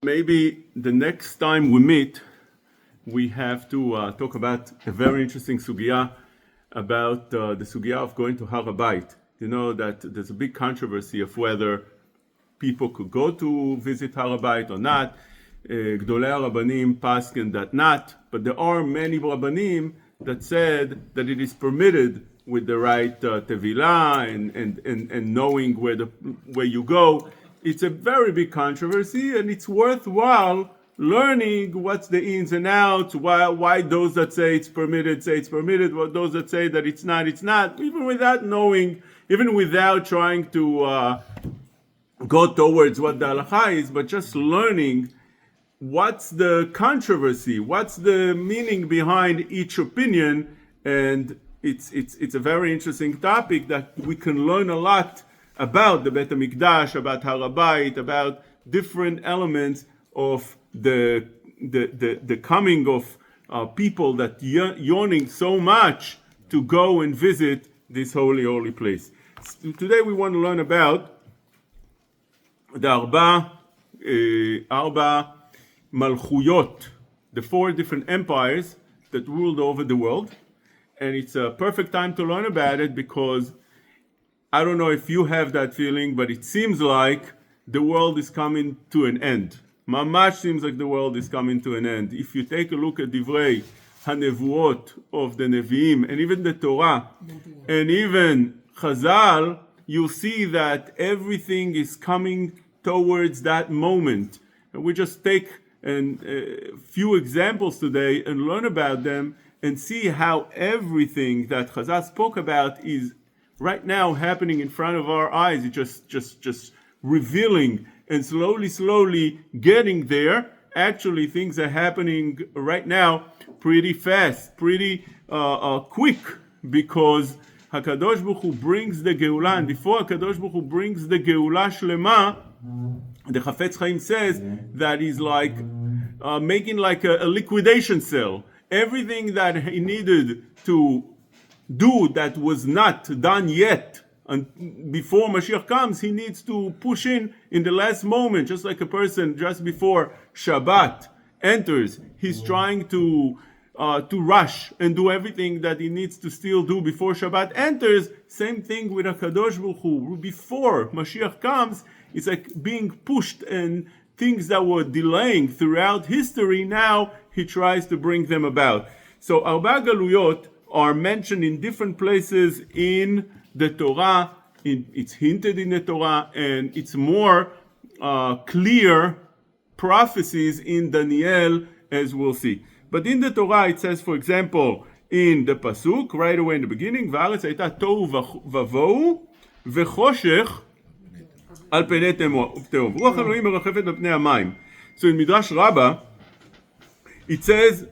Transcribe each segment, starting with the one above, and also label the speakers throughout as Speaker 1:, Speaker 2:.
Speaker 1: maybe the next time we meet, we have to talk about a very interesting sugya about the sugya of going to Har HaBayit. You know that there's a big controversy of whether people could go to visit Har HaBayit or not. Gdolei HaRabbanim paskin that not, but there are many Rabbanim that said that it is permitted with the right tevilah and knowing where you go. It's a very big controversy, and it's worthwhile learning what's the ins and outs, why those that say it's permitted, what those that say that it's not, even without knowing, even without trying to go towards what the halakha is, but just learning what's the controversy, what's the meaning behind each opinion. And it's a very interesting topic that we can learn a lot about the Beit HaMikdash, about Har HaBayit, about different elements of the coming of people that yearning so much to go and visit this holy place. Today we want to learn about the Arba Malchuyot, the four different empires that ruled over the world. And it's a perfect time to learn about it because I don't know if you have that feeling, but it seems like the world is coming to an end. Mamash seems like the world is coming to an end. If you take a look at Divrei HaNevuot of the Nevi'im, and even the Torah, and even Chazal, you'll see that everything is coming towards that moment. And we just take a few examples today and learn about them and see how everything that Chazal spoke about is right now happening in front of our eyes. It's just revealing and slowly getting there. Actually, things are happening right now pretty fast, pretty quick, because HaKadosh Baruch Hu brings the Geulah, and before HaKadosh Baruch Hu brings the Geulah Shlema, the Chafetz Chaim says that he's like making like a liquidation sale. Everything that he needed to do that was not done yet, and before Mashiach comes, he needs to push in the last moment, just like a person just before Shabbat enters. He's trying to rush and do everything that he needs to still do before Shabbat enters. Same thing with HaKadosh Baruch Hu. Before Mashiach comes, it's like being pushed, and things that were delaying throughout history, now he tries to bring them about. So Arba Galuyot are mentioned in different places in the Torah. It's hinted in the Torah, and it's more clear prophecies in Daniel, as we'll see. But in the Torah it says, for example, in the Pasuk, right away in the beginning, V'aretz hayta tohu vavohu v'choshech al penei tehom. Ruach Elohim merachefet al pnei hamayim. So in Midrash Rabbah, it says,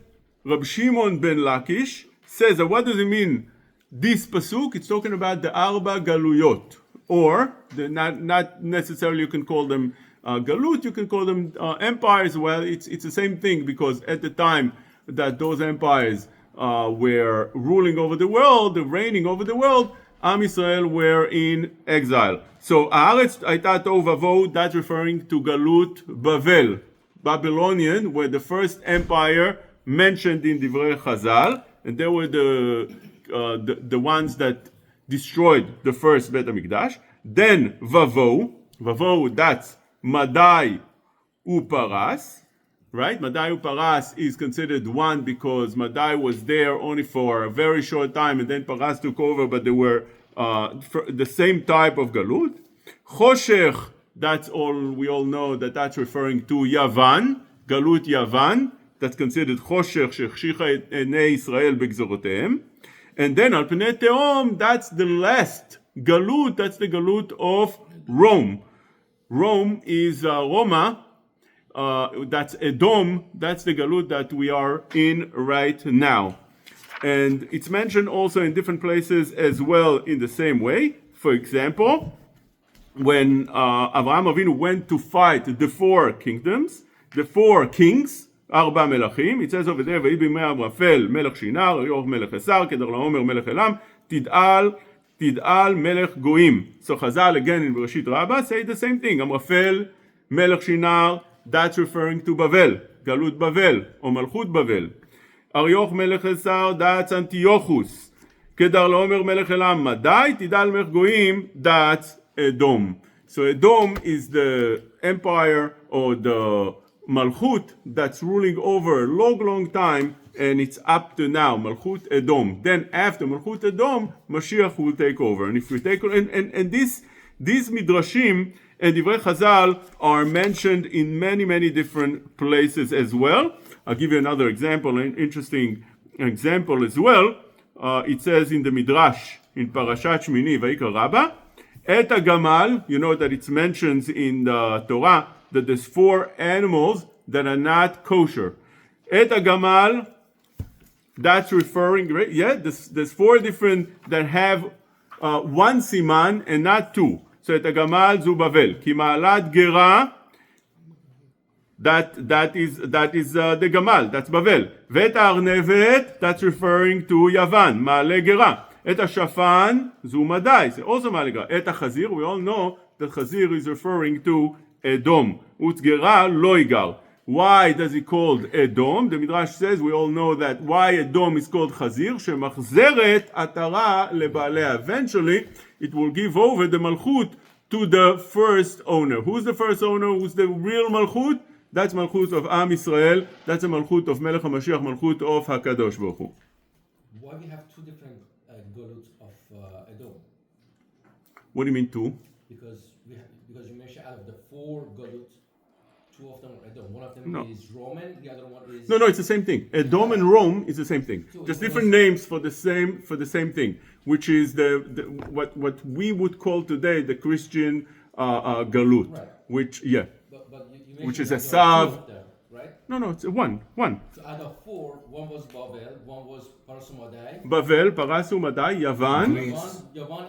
Speaker 1: Rab Shimon ben Lakish says that what does it mean? This pasuk, it's talking about the Arba Galuyot, or not necessarily you can call them Galut, you can call them empires. Well, it's the same thing, because at the time that those empires were ruling over the world, reigning over the world, Am Yisrael were in exile. So Haaretz hayta tohu vavohu, that's referring to Galut Bavel, Babylonian, were the first empire mentioned in Divrei Chazal, and they were the ones that destroyed the first Beit HaMikdash. Then Vavohu, that's Madai Uparas, right? Madai Uparas is considered one because Madai was there only for a very short time, and then Paras took over, but they were the same type of Galut. Choshech, that's all, we all know that that's referring to Yavan, Galut Yavan, that's considered Choshech shechshicha enei Yisrael begzorotehem. And then Al Pnei Tehom, that's the last Galut, that's the Galut of Rome. Rome is Roma, that's Edom, that's the Galut that we are in right now. And it's mentioned also in different places as well in the same way. For example, when Avraham Avinu went to fight the four kingdoms, the four kings, Arba Melachim, it says over there, ויהי בימי אמרפל מלך שינר, אריוך מלך חסר, כדורלעומר מלך אlam, תדעל מלך גויים. So Chazal again in Bereshit Rabbah say the same thing. Amrafel, Melech Shinar, that's referring to Bavel, Galut Bavel, or Malchut Bavel. Arioch melech Esar, that's Antiochus. Kedorlaomer melech Elam, Madai, Tidal melech Goim, that's Edom. So Edom is the empire or the Malchut that's ruling over a long time, and it's up to now, Malchut Edom. Then after Malchut Edom, Mashiach will take over. And if we take and these midrashim and Divrei Chazal are mentioned in many different places as well. I'll give you another example, an interesting example as well. It says in the Midrash in Parashat Shmini, Vayikra Rabbah, Et HaGamal, you know that it's mentioned in the Torah that there's 4 animals that are not kosher. Et HaGamal, that's referring, right? Yeah, there's 4 different that have 1 siman and not 2. So Et HaGamal zu Bavel. Ki ma'alat gera, that is the Gamal, that's Bavel. Vet Arnevet, that's referring to Yavan, Ma'ale Gera. Et HaShafan zu Madai, so also Ma'ale Gera. Et HaChazir, we all know that Chazir is referring to Edom. Ut Gera lo igar. Why does he called Edom? The Midrash says we all know that why Edom is called Chazir, shemachzeret atara lebalea. Eventually, it will give over the Malchut to the first owner. Who's the first owner? Who's the real Malchut? That's Malchut of Am Yisrael. That's the Malchut of Melech HaMashiach, Malchut of HaKadosh Baruch Hu.
Speaker 2: Why we have 2 different Galut of Edom?
Speaker 1: What do you mean 2?
Speaker 2: Because you mentioned out of the 4 Galut, 2 of them are Edom. One of them
Speaker 1: No.
Speaker 2: is Roman, the other one is...
Speaker 1: No, it's the same thing. Edom and Rome is the same thing. Just different names for the same thing, which is what we would call today the Christian Galut,
Speaker 2: Right.
Speaker 1: which
Speaker 2: But you mentioned
Speaker 1: which is
Speaker 2: that
Speaker 1: a
Speaker 2: there are 2
Speaker 1: Sav.
Speaker 2: of them, right?
Speaker 1: No, it's one.
Speaker 2: So out of 4, one was Babel, one was Parasumadai,
Speaker 1: Bavel, Parasu, Madai, Yavan,
Speaker 2: Yavan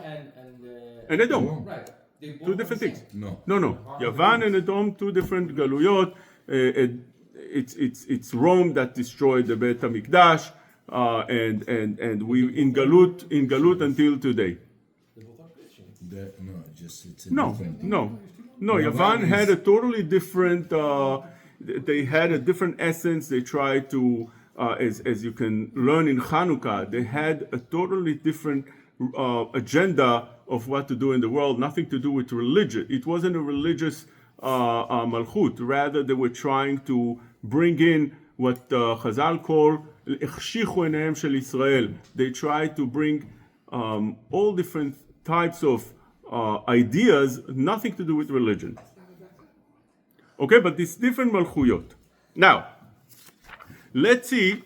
Speaker 1: and Edom.
Speaker 2: right. They both
Speaker 1: 2
Speaker 2: are
Speaker 1: different
Speaker 2: the
Speaker 1: things.
Speaker 2: same.
Speaker 1: No. Yavan and Edom, 2 different Galuyot. It's Rome that destroyed the Beit HaMikdash, and we in Galut until today.
Speaker 2: They both are Christian.
Speaker 3: It's a
Speaker 1: No.
Speaker 3: different.
Speaker 1: Yavan had a totally different. They had a different essence. They tried to, as you can learn in Hanukkah, they had a totally different agenda of what to do in the world. Nothing to do with religion. It wasn't a religious malchut. Rather, they were trying to bring in what Chazal call "Echshichu einayim shel Israel." They tried to bring all different types of ideas, nothing to do with religion. Okay, but it's different malchuyot. Now, let's see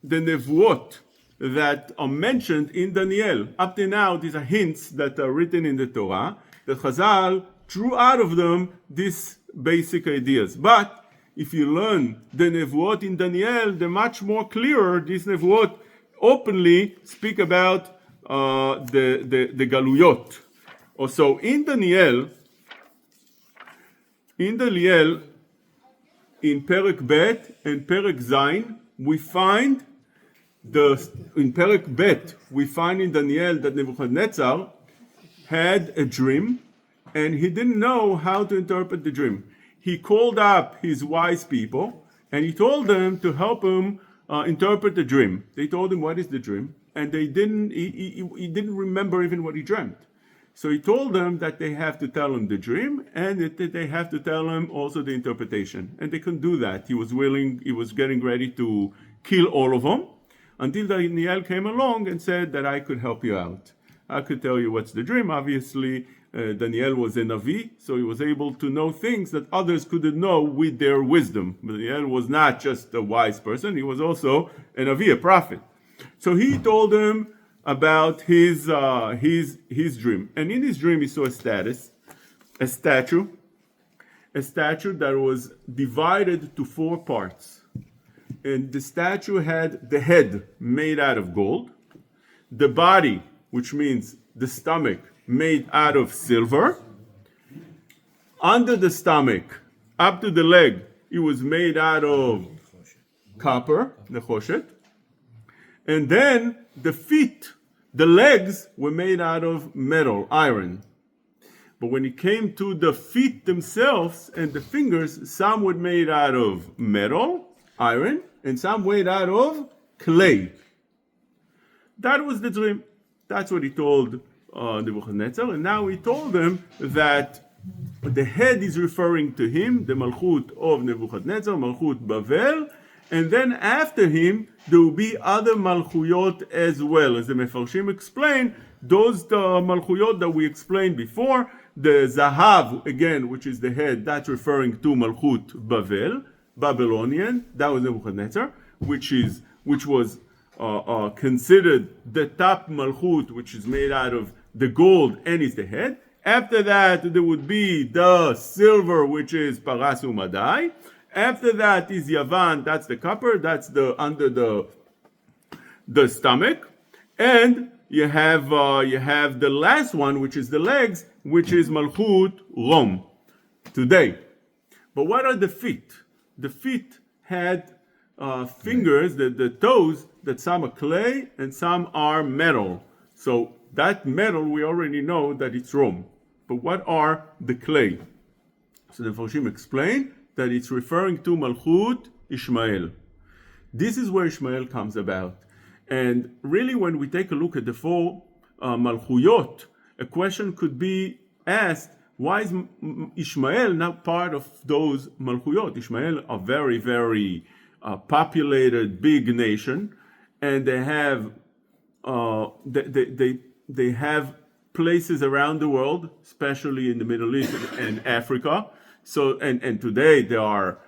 Speaker 1: the nevuot that are mentioned in Daniel. Up to now, these are hints that are written in the Torah, that Chazal drew out of them these basic ideas. But if you learn the nevuot in Daniel, they're much more clearer. These nevuot openly speak about the galuyot. Also, in Daniel, in Perek Bet and Perek Zayin, we find in Perek Bet, we find in Daniel that Nebuchadnezzar had a dream, and he didn't know how to interpret the dream. He called up his wise people, and he told them to help him interpret the dream. They told him, what is the dream? And he didn't remember even what he dreamt. So he told them that they have to tell him the dream, and that they have to tell him also the interpretation. And they couldn't do that. He was getting ready to kill all of them, until Daniel came along and said that I could help you out. I could tell you what's the dream. Obviously, Daniel was a Navi, so he was able to know things that others couldn't know with their wisdom. Daniel was not just a wise person, he was also a Navi, a prophet. So he told him about his dream. And in his dream he saw a statue that was divided to 4 parts. And the statue had the head made out of gold, the body, which means the stomach, made out of silver. Under the stomach, up to the leg, it was made out of copper, nechoshet. And then the feet, the legs, were made out of metal, iron. But when it came to the feet themselves and the fingers, some were made out of metal, iron, and some made out of clay. That was the dream. That's what he told Nebuchadnezzar. And now he told them that the head is referring to him, the Malchut of Nebuchadnezzar, Malchut Bavel. And then after him, there will be other Malchuyot as well. As the Mefarshim explain, those the Malchuyot that we explained before, the Zahav, again, which is the head, that's referring to Malchut Bavel, Babylonian, that was Nebuchadnezzar, which was considered the top Malchut, which is made out of the gold and is the head. After that, there would be the silver, which is Paras Umadai. After that is Yavan, that's the copper, that's the under the stomach. And you have the last one, which is the legs, which is Malchut Rom today. But what are the feet? The feet had fingers, the toes, that some are clay and some are metal. So that metal, we already know that it's Rome. But what are the clay? So the Farshim explain that it's referring to Malchut Ishmael. This is where Ishmael comes about. And really, when we take a look at the four Malchuyot, a question could be asked, why is Ishmael not part of those Malchuyot? Ishmael are very, very populated, big nation, and they have they have places around the world, especially in the Middle East and Africa. So and today they are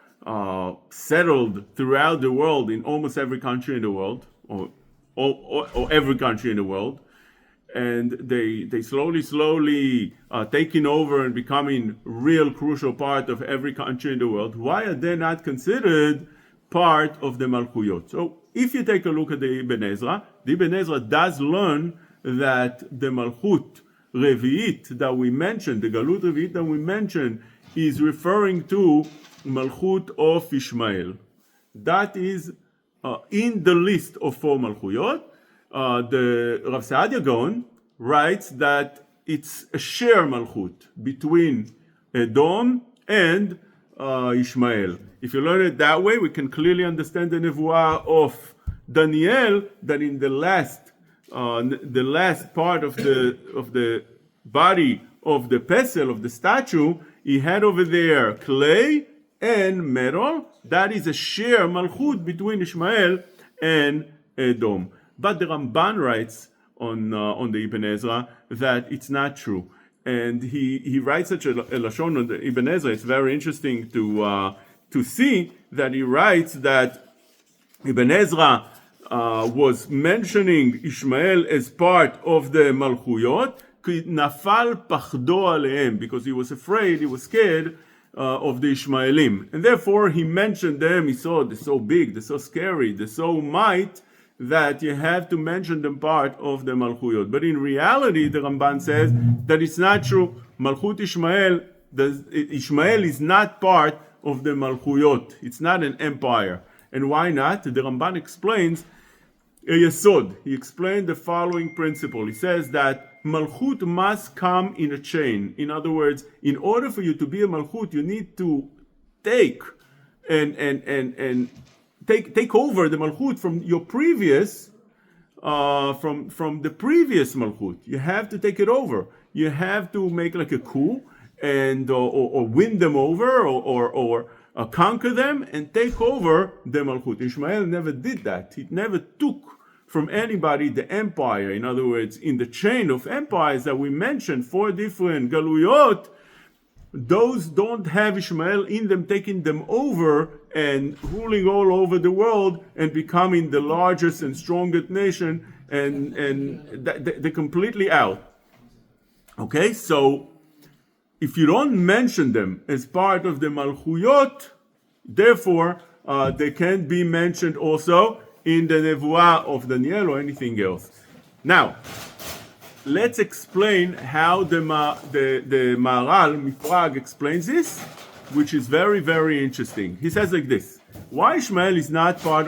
Speaker 1: settled throughout the world in almost every country in the world, or every country in the world, and they slowly taking over and becoming real crucial part of every country in the world. Why are they not considered part of the Malchuyot? So if you take a look at the Ibn Ezra does learn that the Malchut Revi'it that we mentioned, the Galut Revi'it that we mentioned, is referring to Malchut of Ishmael. That is in the list of four Malchuyot. The Rav Saadia Gaon writes that it's a share Malchut between Edom and Ishmael. If you learn it that way, we can clearly understand the Nevuah of Daniel, that in the last part of the body of the pesel, of the statue, he had over there clay and metal. That is a share Malchut between Ishmael and Edom. But the Ramban writes on the Ibn Ezra that it's not true. And he writes such a lashon on the Ibn Ezra. It's very interesting to see that he writes that Ibn Ezra was mentioning Ishmael as part of the Malchuyot, nafal pachdo alehem, because he was afraid, he was scared of the Ishmaelim. And therefore he mentioned them. He saw they're so big, they're so scary, they're so might, that you have to mention them part of the Malchuyot. But in reality, the Ramban says that it's not true. Malchut Ishmael, Ishmael is not part of the Malchuyot. It's not an empire. And why not? The Ramban explains a yesod. He explained the following principle. He says that Malchut must come in a chain. In other words, in order for you to be a Malchut, you need to take take over the Malchut from your previous, from the previous Malchut. You have to take it over. You have to make like a coup and or win them over or conquer them and take over the Malchut. Ishmael never did that. He never took from anybody the empire. In other words, in the chain of empires that we mentioned, 4 different Galuyot, those don't have Ishmael in them taking them over and ruling all over the world and becoming the largest and strongest nation, and they're completely out. Okay, so if you don't mention them as part of the Malchuyot, therefore they can't be mentioned also in the Nevuah of Daniel or anything else. Now, let's explain how the Maharal Miprag explains this, which is very, very interesting. He says like this: why Ishmael is not, for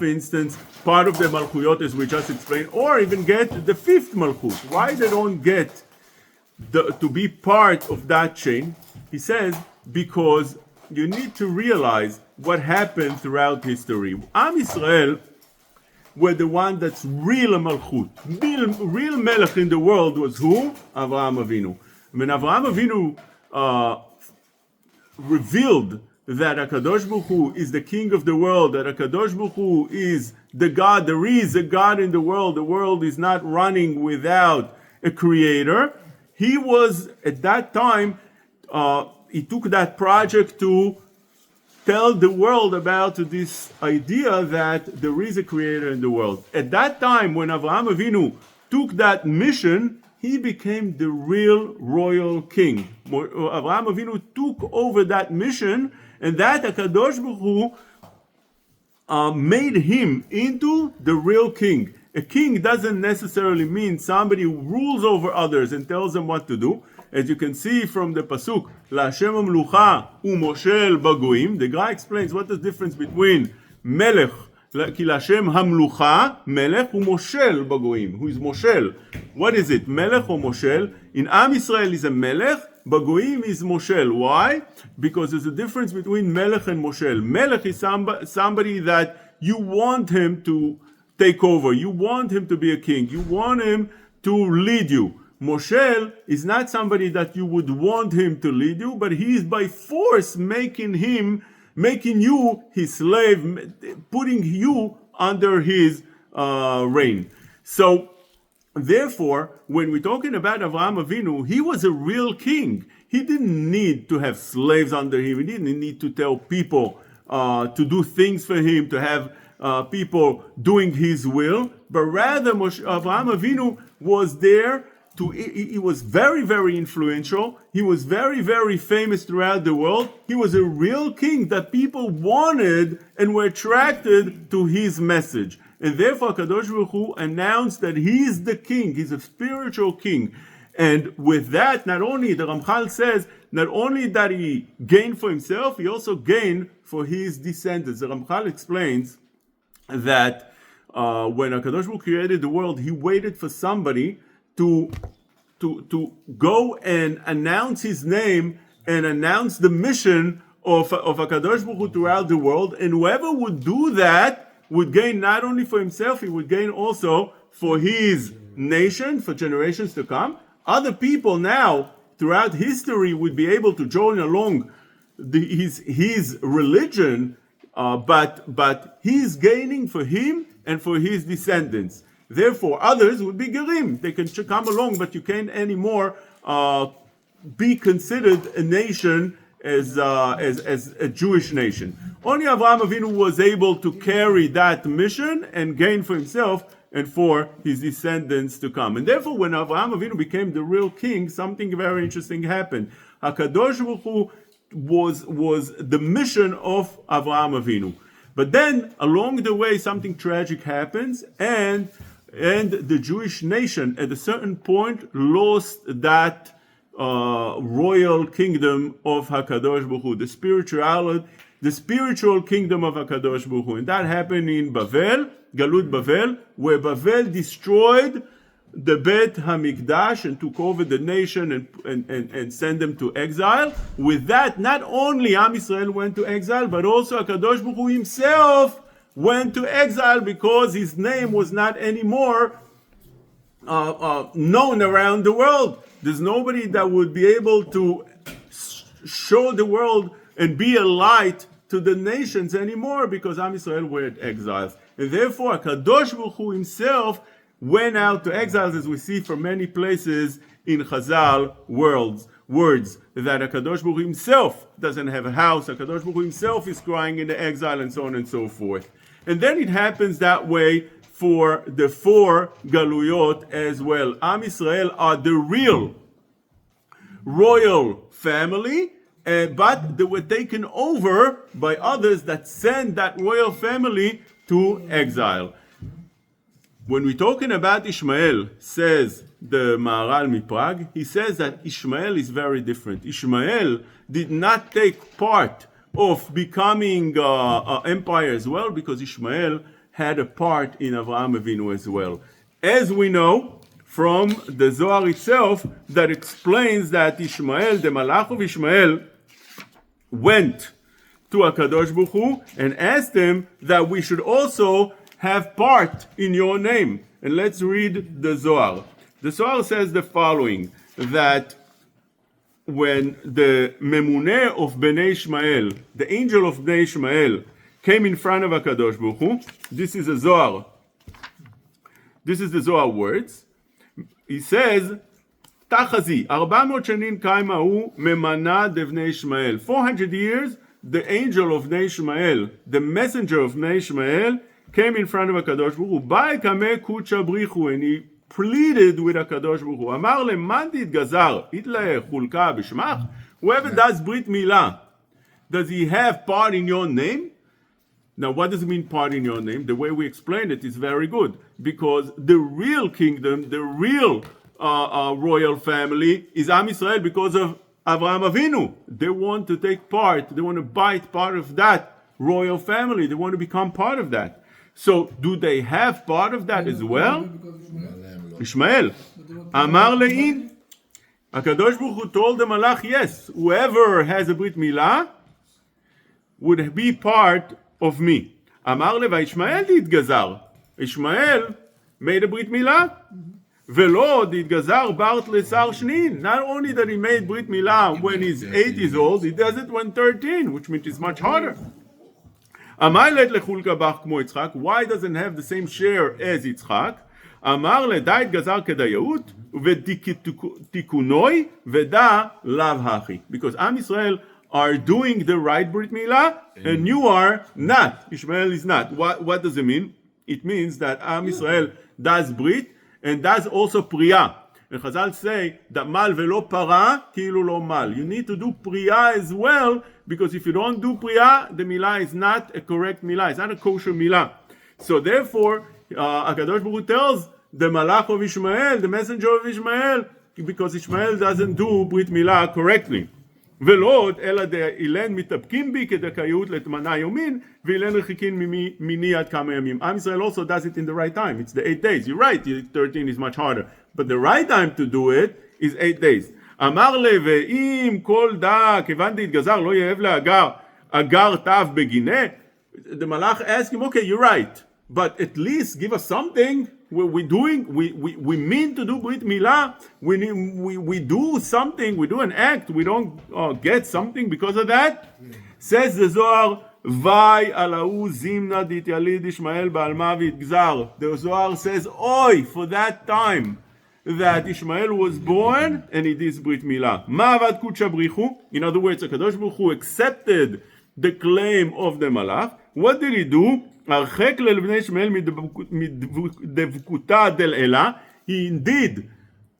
Speaker 1: instance, part of the Malchuyot as we just explained, or even get the 5th Malchut? Why they don't get to be part of that chain? He says, because you need to realize what happened throughout history. Am Israel were the one that's real Malchut. Real Melech in the world was who? Avraham Avinu. When Avraham Avinu revealed that HaKadosh Baruch Hu is the king of the world, that HaKadosh Baruch Hu is the God, there is a God in the world is not running without a creator. He was, at that time, he took that project to tell the world about this idea that there is a creator in the world. At that time, when Avraham Avinu took that mission, he became the real royal king. Avraham Avinu took over that mission, and that HaKadosh Baruch Hu made him into the real king. A king doesn't necessarily mean somebody who rules over others and tells them what to do. As you can see from the pasuk, LaHashem Hamlucha u'moshel bagoim. The guy explains what is the difference between melech, ki LaHashem Hamlucha, melech u'moshel bagoim. Who is moshel? What is it? Melech or moshel? In Am Yisrael is a melech. Bagoim is moshel. Why? Because there's a difference between melech and moshel. Melech is somebody that you want him to take over. You want him to be a king. You want him to lead you. Moshel is not somebody that you would want him to lead you, but he is by force making you his slave, putting you under his reign. So, therefore, when we're talking about Avraham Avinu, he was a real king. He didn't need to have slaves under him. He didn't need to tell people to do things for him, to have people doing his will, but rather Avraham Avinu was there. He was very, very influential. He was very, very famous throughout the world. He was a real king that people wanted and were attracted to his message. And therefore, Kadosh Baruch Hu announced that he is the king. He's a spiritual king. And with that, not only, the Ramchal says, not only that he gained for himself, he also gained for his descendants. The Ramchal explains that when HaKadosh Baruch Hu created the world, he waited for somebody to go and announce his name and announce the mission of HaKadosh Baruch Hu throughout the world. And whoever would do that would gain not only for himself, he would gain also for his nation, for generations to come. Other people now, throughout history, would be able to join along his religion, but he's gaining for him and for his descendants. Therefore, others would be gerim. They can come along, but you can't anymore be considered a nation as a Jewish nation. Only Avraham Avinu was able to carry that mission and gain for himself and for his descendants to come. And therefore, when Avraham Avinu became the real king, something very interesting happened. HaKadosh Baruch Hu was the mission of Avraham Avinu. But then, along the way, something tragic happens, and the Jewish nation, at a certain point, lost that royal kingdom of HaKadosh Baruch Hu, the spiritual kingdom of HaKadosh Baruch Hu. And that happened in Bavel, Galut Bavel, where Bavel destroyed the Bet HaMikdash and took over the nation and sent them to exile. With that, not only Am Yisrael went to exile, but also HaKadosh Baruch Hu himself went to exile because his name was not anymore known around the world. There's nobody that would be able to show the world and be a light to the nations anymore because Am Yisrael were at exiles. And therefore, HaKadosh Baruch Hu himself went out to exiles, as we see from many places in Chazal words that HaKadosh Baruch Hu himself doesn't have a house, HaKadosh Baruch Hu himself is crying in the exile, and so on and so forth. And then it happens that way for the four Galuyot as well. Am Yisrael are the real royal family, but they were taken over by others that sent that royal family to exile. When we're talking about Ishmael, says the Maharal Miprag, he says that Ishmael is very different. Ishmael did not take part of becoming empire as well, because Ishmael had a part in Avraham Avinu as well. As we know from the Zohar itself that explains that Ishmael, the Malach of Ishmael, went to HaKadosh Baruch Hu and asked him that we should also have part in your name. And let's read the Zohar. The Zohar says the following, that when the Memuneh of Bnei Ishmael, the angel of Bnei Ishmael, came in front of HaKadosh Baruch Hu, this is a Zohar. This is the Zohar words. He says, Tachazi, 400 shanin kaima hu memana de Bnei Ishmael. 400 years, the angel of Bnei Ishmael, the messenger of Bnei Ishmael, came in front of HaKadosh Baruch Hu. Bai kameh kucha brichu, and he pleaded with HaKadosh Baruch Hu. Amar le man titgazar, itle chulka b'shmach. Whoever does Brit Milah, does he have part in your name? Now, what does it mean, part in your name? The way we explain it is very good, because the real kingdom, the real royal family is Am Yisrael because of Avraham Avinu. They want to take part, they want to bite part of that royal family, they want to become part of that. So, do they have part of that as well? Ishmael. Amar le'in. HaKadosh Baruch Hu told the Malach, yes, whoever has a Brit Milah would be part of me. Amar le v'Ishmael ditgazar. Ishmael made a Brit Milah. Velo ditgazar bart lesar shnin. Not only that he made Brit Milah when he's 8 years old, he does it when 13, which means it's much harder. Amar let lechulka bach kmo Yitzchak. Why doesn't have the same share as Yitzchak? Amar le da itgazar kedayut v'tikunoi v'da lav hachi. Because Am Yisrael are doing the right Brit Milah, and you are not. Ishmael is not. What does it mean? It means that Am Yisrael does Brit, and does also Priya. And Chazal say that mal velo para, kilu lo mal. You need to do Priya as well, because if you don't do Priya, the Milah is not a correct Milah. It's not a kosher Milah. So therefore, HaKadosh Baruch Hu tells the Malach of Ishmael, the messenger of Ishmael, because Ishmael doesn't do Brit Milah correctly. ולא עוד, אלא דאילן מתאפקים בי כדקאיות לתמנה יומין, ואילן רחיקין מיני עד כמה ימים. Am Yisrael also does it in the right time. It's the 8 days. You're right, 13 is much harder. But the right time to do it is 8 days. אמר לה, ואם כל דא, כיוון דהתגזר, לא יאהב לאגר, אגר תו בגינה. The Malach asked him, okay, you're right, but at least give us something. We mean to do Brit Milah. We do something. We do an act. We don't get something because of that. Says the Zohar, Vai alahu zimna dityalid Ishmael ba'alma v'itgzar. The Zohar says, Oi, for that time that Ishmael was born and he did Brit Milah. Ma'avad kucha brichu. In other words, HaKadosh Baruch Hu accepted the claim of the Malach. What did he do? הרחק לבני ישמעאל מדבקותה דל אלה. He indeed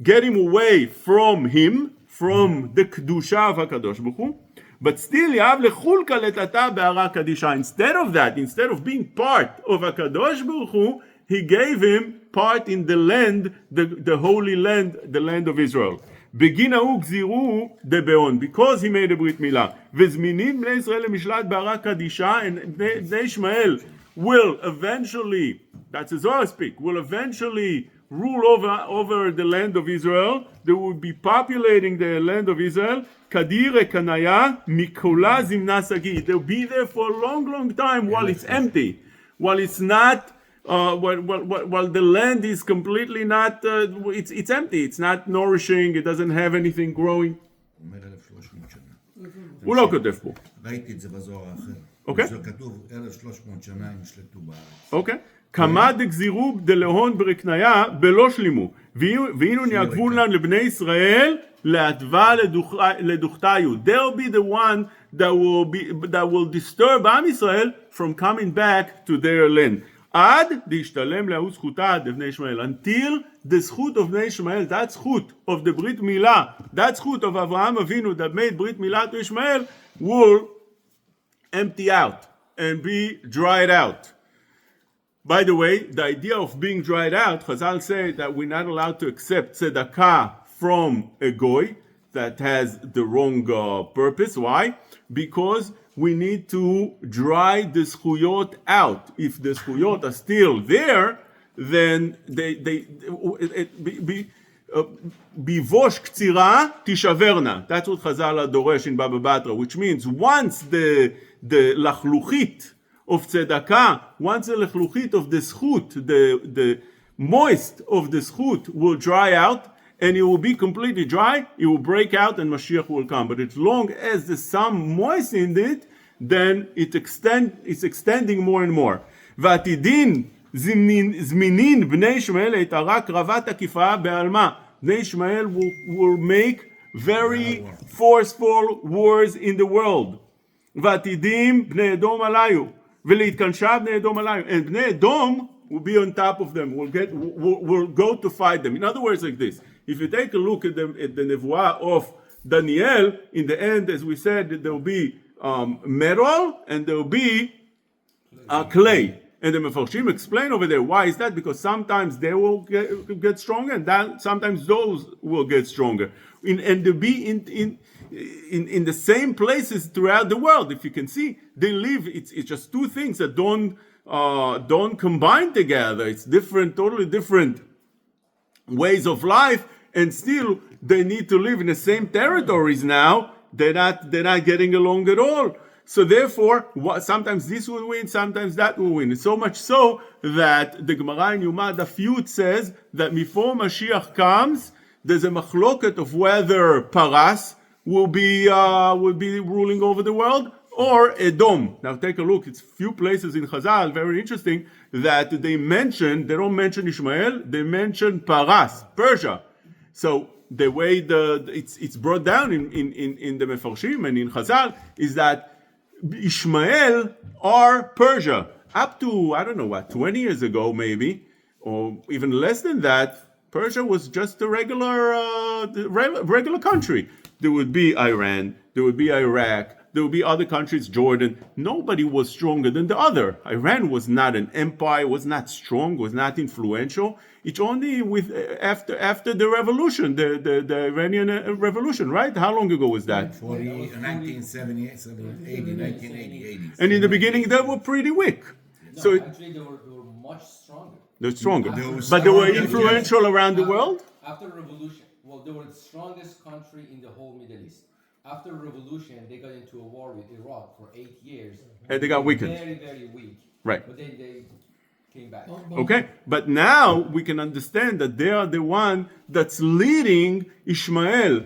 Speaker 1: get him away from him, from the Kedusha of HaKadosh Baruch Hu, but still יאהב לחולקה לטאטא בערה קדישה. Instead of that, instead of being part of HaKadosh Baruch Hu, he gave him part in the land, the holy land, the land of Israel. בגין ההוא גזירו דבעון, because he made a ברית מילה. וזמינים בני ישראל למשלט בערה קדישה, and בני ישמעאל will eventually, that's a Zohar speak, will eventually rule over the land of Israel. They will be populating the land of Israel. Kadire kanaya mikola zimna sagi. They'll be there for a long time while it's empty, while it's not, while the land is completely not, it's empty. It's not nourishing. It doesn't have anything growing. הוא לא כותב פה.
Speaker 3: ראיתי את זה בזוהר האחר.
Speaker 1: אוקיי.
Speaker 3: זה כתוב 1,300 שנה הם נשלטו בארץ.
Speaker 1: אוקיי. כמה דגזירו דלהון ברקניה בלא שלימו. והיינו נעגבונן לבני ישראל להתווה לדוכתיו. They'll be the one that will disturb עם ישראל from coming back to their land. עד להשתלם להוא זכותה לבני ישמעאל. Until the זכות of בני ישמעאל, that זכות of the ברית מילה, that זכות of אברהם אבינו that made ברית מילה to ישמעאל will empty out and be dried out. By the way, the idea of being dried out, Chazal say that we're not allowed to accept tzedakah from a goy that has the wrong purpose. Why? Because we need to dry the zchuyot out. If the zchuyot are still there, then ביבוש קצירה תישברנה. That's what Chazal דורש in Baba Batra, which means once the לחלוכית of tzedakah, once the לחלוכית of the zchut, the moist of the zchut will dry out, and it will be completely dry, it will break out and Mashiach will come. But as long as there's some moistened it, then it's extending more and more. ועתידין זמינין בני ישמעאל היתרה קרבה תקיפה בעלמא. בני ישמעאל will make very forceful wars in the world. ועתידים בני אדום עליו, ולהתקנשה בני אדום עליו. And בני אדום will be on top of them, will go to fight them. In other words, like this, if you take a look at the Nevuah of Daniel, in the end, as we said, there will be metal and there will be clay. And the Mefarshim explain over there, why is that? Because sometimes they will get stronger and sometimes those will get stronger. And to be in the same places throughout the world. If you can see, they live, it's just two things that don't combine together. It's different, totally different ways of life, and still they need to live in the same territories now. They're not getting along at all. So therefore, sometimes this will win, sometimes that will win. It's so much so that the Gemara in Yuma Daf Yud says that before Mashiach comes, there's a machloket of whether Paras will be ruling over the world or Edom. Now take a look. It's few places in Chazal, very interesting, that they don't mention Ishmael, they mention Paras, Persia. So the way it's brought down in the Mefarshim and in Chazal is that Ishmael are Persia. Up to, 20 years ago maybe, or even less than that, Persia was just a regular country. There would be Iran, there would be Iraq, there would be other countries, Jordan. Nobody was stronger than the other. Iran was not an empire, was not strong, was not influential. It's only after the revolution, the Iranian revolution, right? How long ago was that?
Speaker 3: 1978, 1980.
Speaker 1: And in the beginning, they were pretty weak.
Speaker 2: No,
Speaker 1: So
Speaker 2: actually, they were much stronger.
Speaker 1: they're stronger.
Speaker 3: were
Speaker 1: But they were
Speaker 3: stronger,
Speaker 1: influential around the world?
Speaker 2: After the revolution, well, they were the strongest country in the whole Middle East. After the revolution, they got into a war with Iraq for 8 years.
Speaker 1: And they got weakened.
Speaker 2: Very, very weak.
Speaker 1: Right.
Speaker 2: But then they came back.
Speaker 1: Okay, but now we can understand that they are the one that's leading Ishmael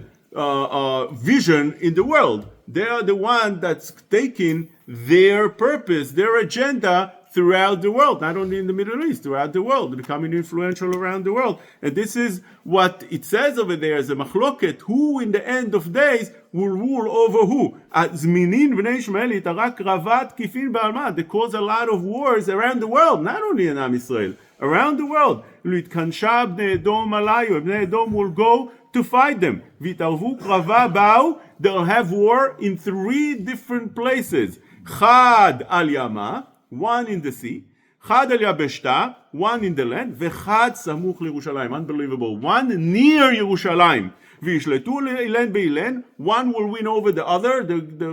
Speaker 1: vision in the world. They are the one that's taking their purpose, their agenda throughout the world, not only in the Middle East, throughout the world, becoming influential around the world. And this is what it says over there as a machloket, who in the end of days will rule over who. Zminin b'nei Ishmael itarak ravat kifin ba'alma. They cause a lot of wars around the world, not only in Am Yisrael, around the world. L'itkansha b'nei Edom alayu. B'nei Edom will go to fight them. V'tarvu krava ba'u. They'll have war in 3 different places. Chad al yama, one in the sea, Chad al Yabeshta, one in the land, Vechad Samuch Yerushalayim. Unbelievable. One near Yerushalayim. V'yishletu ilen beilen. One will win over the other,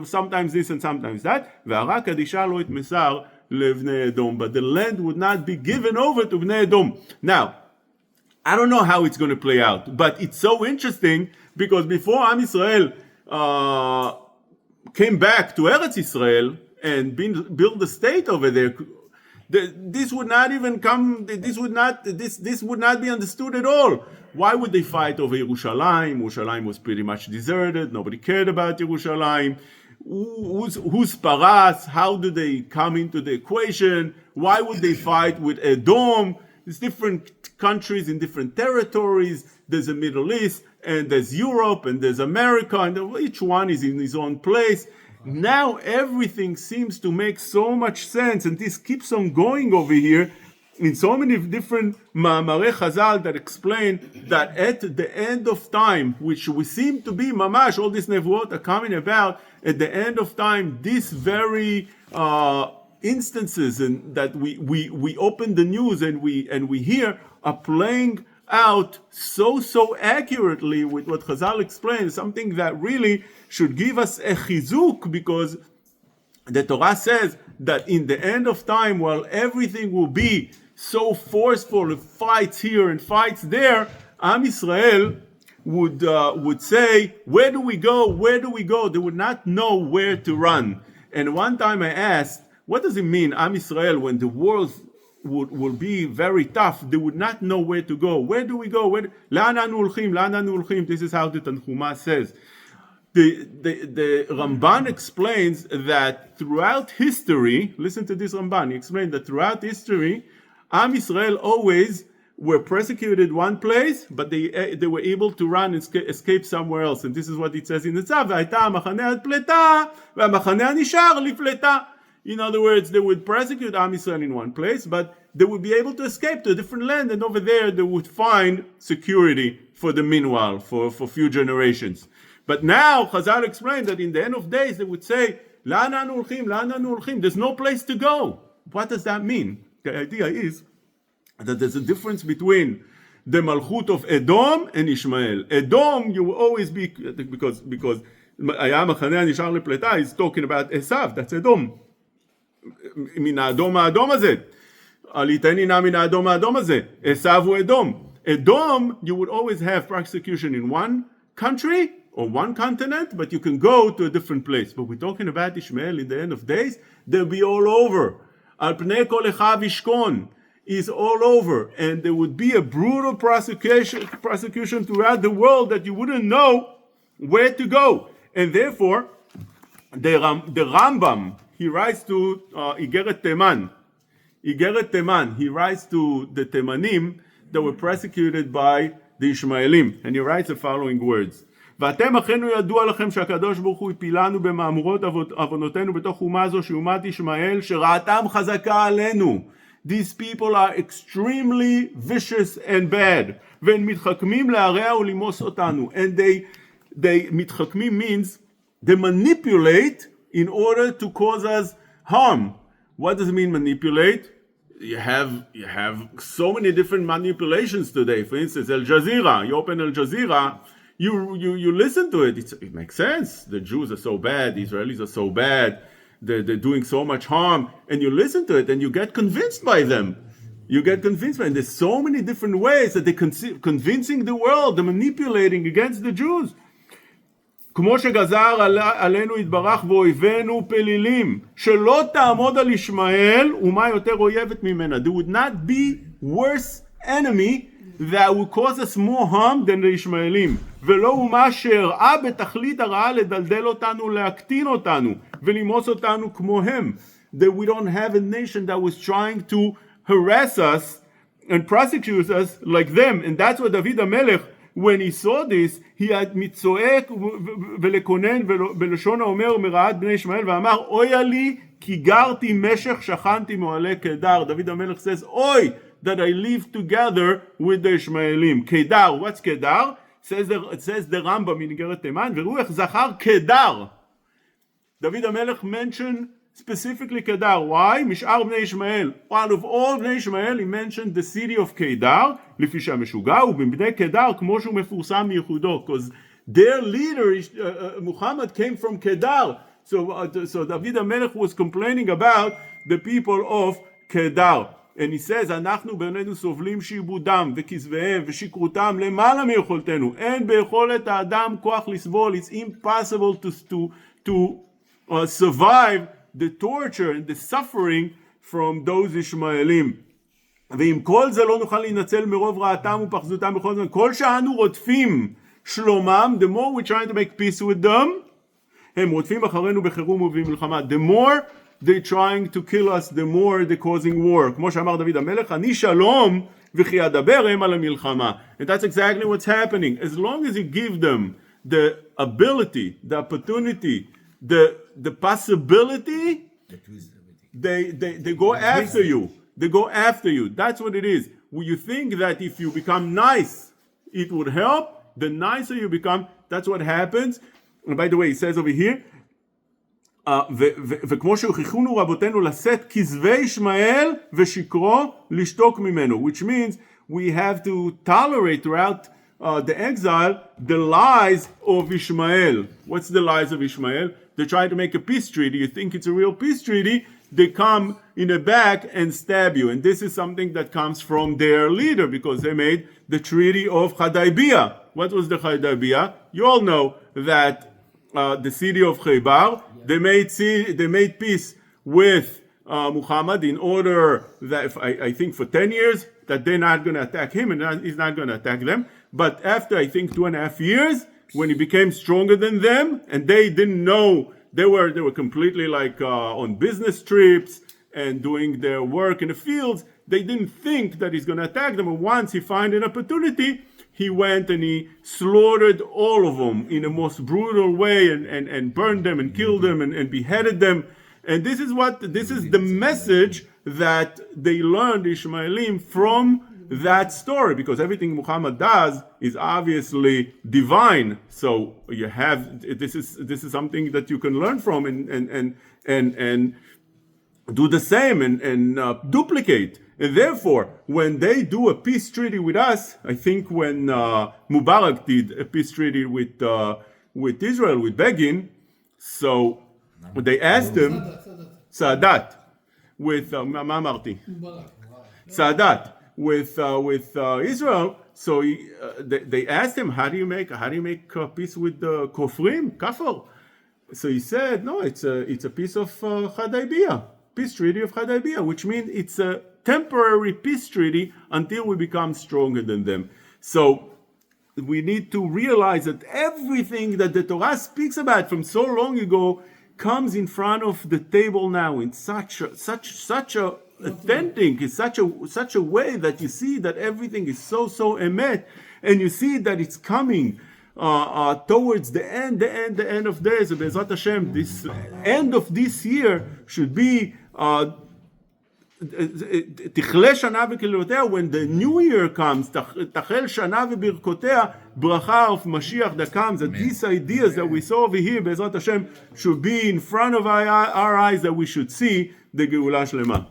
Speaker 1: sometimes this and sometimes that. Ve'ara kadisha lo itmesar levnei Edom. But the land would not be given over to Bnei Edom. Now, I don't know how it's going to play out, but it's so interesting because before Am Yisrael came back to Eretz Yisrael and build the state over there, this would not even come. This would not be understood at all. Why would they fight over Yerushalayim? Yerushalayim was pretty much deserted. Nobody cared about Yerushalayim. Who's Paras? How do they come into the equation? Why would they fight with Edom? There's different countries in different territories. There's a Middle East, and there's Europe, and there's America, and each one is in his own place. Now everything seems to make so much sense, and this keeps on going over here in so many different Ma'amarei Chazal that explain that at the end of time, which we seem to be mamash, all these nevuot are coming about at the end of time, these very instances and that we open the news and we hear are playing out so accurately with what Chazal explains, something that really should give us a chizuk, because the Torah says that in the end of time, while everything will be so forceful, fights here and fights there, Am Israel would say, where do we go? Where do we go? They would not know where to run. And one time I asked, what does it mean, Am Israel, when the wars will be very tough, they would not know where to go. Where do we go? לאן אנו הולכים? לאן אנו הולכים? This is how the Tanhuma says. The Ramban explains that throughout history, listen to this Ramban, he explained that throughout history, Am Israel always were persecuted one place, but they were able to run and escape somewhere else. And this is what it says in the Tzav, והייתה המחנה עד פלטה, והמחנה הנשאר לפלטה. In other words, they would persecute Am Israel in one place, but they would be able to escape to a different land, and over there they would find security for the meanwhile, for few generations. But now, Chazal explained that in the end of days, they would say, לאן אנו הולכים? לאן אנו הולכים? There's no place to go. What does that mean? The idea is that there's a difference between the Malchut of Edom and Ishmael. Edom, you will always be, because היה המחנה הנשאר לפלטה, he's talking about Esav, that's Edom. מן האדום האדום הזה. עליתני נא מן האדום האדום הזה. Esav הוא Edom. Edom, you would always have persecution in one country or one continent, but you can go to a different place. But we're talking about Ishmael in the end of days, they'll be all over. Al pnei kol echav yishkon is all over, and there would be a brutal prosecution throughout the world that you wouldn't know where to go. And therefore, the Rambam, he writes to Igeret Teman. Igeret Teman, he writes to the Temanim that were persecuted by the Ishmaelim, and he writes the following words. ואתם אחינו ידוע לכם שהקדוש ברוך הוא הפילנו במאמרות עוונותינו בתוך אומה זו שאומת ישמעאל שראתם חזקה עלינו. These people are extremely vicious and bad. והם מתחכמים להרע ולמוס אותנו. And they מתחכמים means they manipulate in order to cause us harm. What does it mean manipulate? You have so many different manipulations today. For instance, Al Jazeera. You open Al Jazeera, you listen to it. It makes sense. The Jews are so bad. The Israelis are so bad. They're doing so much harm. And you listen to it and you get convinced by them. You get convinced by them. There's so many different ways that they're convincing the world. They're manipulating against the Jews. כמו שגזר עלינו יתברך ואויבינו פלילים, שלא תעמוד על ישמעאל ומה יותר אויבת ממנה. There would not be worse enemy that would cause us more harm than the ישמעאלים. ולא אומה שהראה בתכלית הרעה לדלדל אותנו, להקטין אותנו ולמוס אותנו כמוהם. That we don't have a nation that was trying to harass us and prosecute us like them. And that's what David HaMelech, when he saw this, he had מצועק ולקונן בלשון האומר מרעת בני ישמעאל ואמר אויה לי כי גרתי משך שכנתי מועלי קדר. David HaMelech says, Oy, that I live together with the Ishmaelim. Kedar, what's Kedar? It says the Rambam in Igeret Teman, ורוח זכר קדר. David HaMelech mentioned specifically Kedar. Why? משאר בני ישמעאל. Out of all בני ישמעאל, he mentioned the city of Kedar, לפי שהמשוגע, ובבני קדר, כמו שהוא מפורסם מייחודו. Because their leader, Muhammad, came from Kedar. So David HaMelech was complaining about the people of Kedar. And he says, אנחנו בינינו סובלים שיבודם וכזביהם ושקרותם למעלה מיכולתנו. אין ביכולת האדם כוח לסבול. It's impossible to survive the torture and the suffering from those Ishmaelim. ואם כל זה לא נוכל להינצל מרוב רעתם ופחזותם בכל זמן, כל שאנו רודפים שלומם, the more we're trying to make peace with them, הם רודפים אחרינו בחירום ובמלחמה. The more they're trying to kill us, the more they're causing war. כמו שאמר דוד המלך, אני שלום וכי אדבר הם על המלחמה. And that's exactly what's happening. As long as you give them the ability, the opportunity, the possibility, they go after you. They go after you. That's what it is. When you think that if you become nice, it would help, the nicer you become, that's what happens. And by the way, it says over here, וכמו שהוכיחונו רבותינו לשאת כזבי ישמעאל ושקרו לשתוק ממנו, which means we have to tolerate throughout the exile the lies of Ishmael. What's the lies of Ishmael? They try to make a peace treaty. You think it's a real peace treaty. They come in the back and stab you. And this is something that comes from their leader, because they made the Treaty of Hudaybiyah. What was the Hudaybiyah? You all know that the city of Khaybar, they made peace with Muhammad in order that, I think for 10 years, that they're not going to attack him and he's not going to attack them. But after, I think, 2.5 years, when he became stronger than them, and they didn't know, they were completely like on business trips and doing their work in the fields, they didn't think that he's going to attack them. And once he found an opportunity, he went and he slaughtered all of them in the most brutal way and burned them and killed them and beheaded them. And this is the message that they learned, Ishmaelim, from that story, because everything Muhammad does is obviously divine. So you have this is something that you can learn from and do the same and duplicate. And therefore, when they do a peace treaty with us, I think when Mubarak did a peace treaty with Israel, with Begin, so they asked him, Sadat, with Sadat, with Israel. So they asked him, how do you make peace with the Kafir? So he said, no, it's a piece of Hudaybiyah, peace treaty of Hudaybiyah, which means it's a temporary peace treaty until we become stronger than them. So we need to realize that everything that the Torah speaks about from so long ago comes in front of the table now in such a authentic, is such a way that you see that everything is so emet, and you see that it's coming towards the end of days. So Be'ezrat Hashem, this end of this year should be Tichle Shana V'Kiloteh, when the new year comes, Tachel Shana V'Birkotea, bracha of Mashiach that comes, that these ideas that we saw over here, Be'ezrat Hashem, should be in front of our eyes, that we should see the Geulah Shlema.